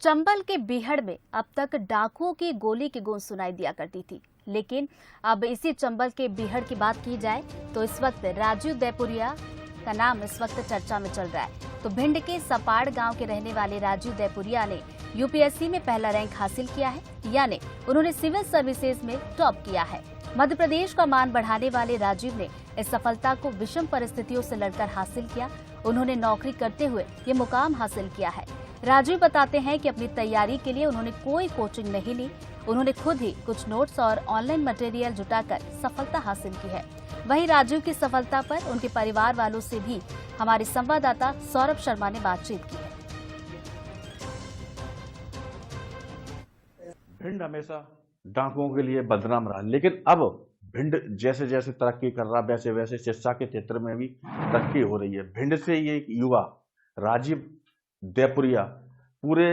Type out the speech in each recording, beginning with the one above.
चंबल के बीहड़ में अब तक डाकुओं की गोली की गूंज सुनाई दिया करती थी, लेकिन अब इसी चंबल के बीहड़ की बात की जाए तो इस वक्त राजू दैपुरिया का नाम इस वक्त चर्चा में चल रहा है। तो भिंड के सपाड़ गांव के रहने वाले राजू दैपुरिया ने यूपीएससी में पहला रैंक हासिल किया है, यानी उन्होंने सिविल सर्विसेज में टॉप किया है। मध्य प्रदेश का मान बढ़ाने वाले राजीव ने इस सफलता को विषम परिस्थितियों से लड़कर हासिल किया। उन्होंने नौकरी करते हुए ये मुकाम हासिल किया है। राजीव बताते हैं कि अपनी तैयारी के लिए उन्होंने कोई कोचिंग नहीं ली, उन्होंने खुद ही कुछ नोट्स और ऑनलाइन मटेरियल जुटाकर सफलता हासिल की है। वहीं राजीव की सफलता पर उनके परिवार वालों से भी हमारे संवाददाता सौरभ शर्मा ने बातचीत की है। भिंड हमेशा डाकुओं के लिए बदनाम रहा, लेकिन अब भिंड जैसे जैसे तरक्की कर रहा वैसे वैसे शिक्षा के क्षेत्र में भी तरक्की हो रही है। भिंड से ये एक युवा राजीव दैपुरिया पूरे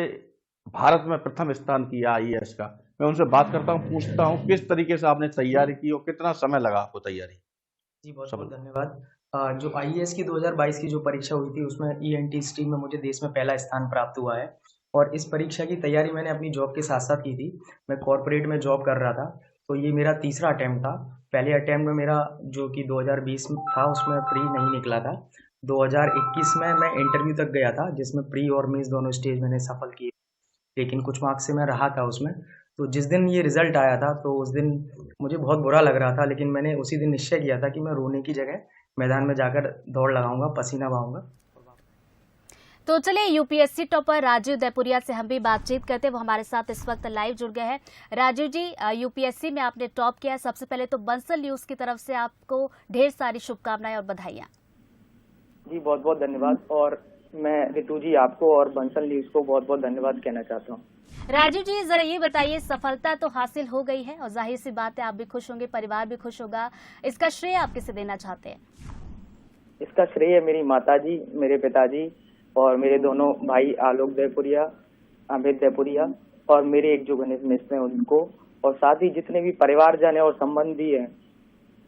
भारत में प्रथम स्थान किया आईएएस का। मैं उनसे बात करता हूँ, पूछता हूँ किस तरीके से आपने तैयारी की और कितना समय लगा आपको तैयारी। जी बहुत बहुत धन्यवाद। जो आईएएस की 2022 की जो परीक्षा हुई थी उसमें ईएनटी स्ट्रीम में मुझे देश में पहला स्थान प्राप्त हुआ है और इस परीक्षा की तैयारी मैंने अपनी जॉब के साथ साथ की थी। मैं कॉर्पोरेट में जॉब कर रहा था, तो ये मेरा तीसरा अटैम्प्ट था। पहले अटैम्प्ट में मेरा जो कि 2020 में था उसमें प्री नहीं निकला था। 2021 में मैं इंटरव्यू तक गया था जिसमें प्री और मेंस दोनों स्टेज मैंने सफल किए, लेकिन कुछ मार्क्स से मैं रहा था उसमें। तो जिस दिन ये रिजल्ट आया था तो उस दिन मुझे बहुत बुरा लग रहा था, लेकिन मैंने उसी दिन निश्चय किया था कि मैं रोने की जगह मैदान में जाकर दौड़ लगाऊंगा, पसीना बहाऊंगा। तो चलिए यूपीएससी टॉपर राजू दैपुरिया से हम भी बातचीत करते हैं। वो हमारे साथ इस वक्त लाइव जुड़ गए हैं। राजू जी, यूपीएससी में आपने टॉप किया है। सबसे पहले तो बंसल न्यूज की तरफ से आपको ढेर सारी शुभकामनाएं और बधाइयां। जी बहुत बहुत धन्यवाद। और मैं रितु जी आपको और बंसल न्यूज को बहुत बहुत धन्यवाद कहना चाहता हूँ। राजू जी, जरा ये बताइए, सफलता तो हासिल हो गई है और जाहिर सी बात है आप भी खुश होंगे, परिवार भी खुश होगा, इसका श्रेय आप किसे देना चाहते हैं? इसका श्रेय मेरी माताजी, मेरे पिताजी और मेरे दोनों भाई आलोक दैपुरिया, अमित दैपुरिया और मेरे एक जो घनिष्ठ मित्र हैं उनको, और साथ ही जितने भी परिवारजन है और संबंधी हैं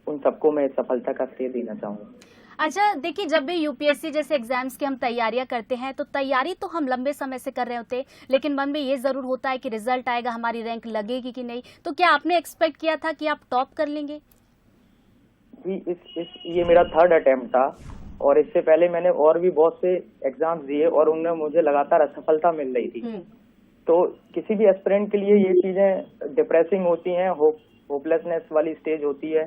उन सबको मैं सफलता का श्रेय देना चाहूँगा। अच्छा, देखिए, जब भी यूपीएससी जैसे एग्जाम्स की हम तैयारियां करते हैं तो तैयारी तो हम लंबे समय से कर रहे होते हैं, लेकिन मन में ये जरूर होता है कि रिजल्ट आएगा, हमारी रैंक लगेगी कि नहीं। तो क्या आपने एक्सपेक्ट किया था कि आप टॉप कर लेंगे? जी ये मेरा थर्ड अटेम्प्ट था और इससे पहले मैंने और भी बहुत से एग्जाम्स दिए और उनमें मुझे लगातार असफलता मिल रही थी। तो किसी भी एस्पिरेंट के लिए ये चीजें डिप्रेसिंग होती हैं, होपलेसनेस वाली स्टेज होती है,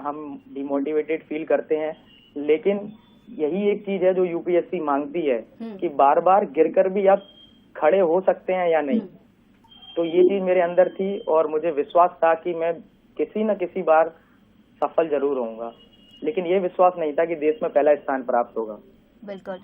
हम डिमोटिवेटेड फील करते हैं। लेकिन यही एक चीज है जो यूपीएससी मांगती है कि बार बार गिरकर भी आप खड़े हो सकते हैं या नहीं। तो ये चीज मेरे अंदर थी और मुझे विश्वास था कि मैं किसी न किसी बार सफल जरूर होऊंगा, लेकिन ये विश्वास नहीं था कि देश में पहला स्थान प्राप्त होगा। बिल्कुल।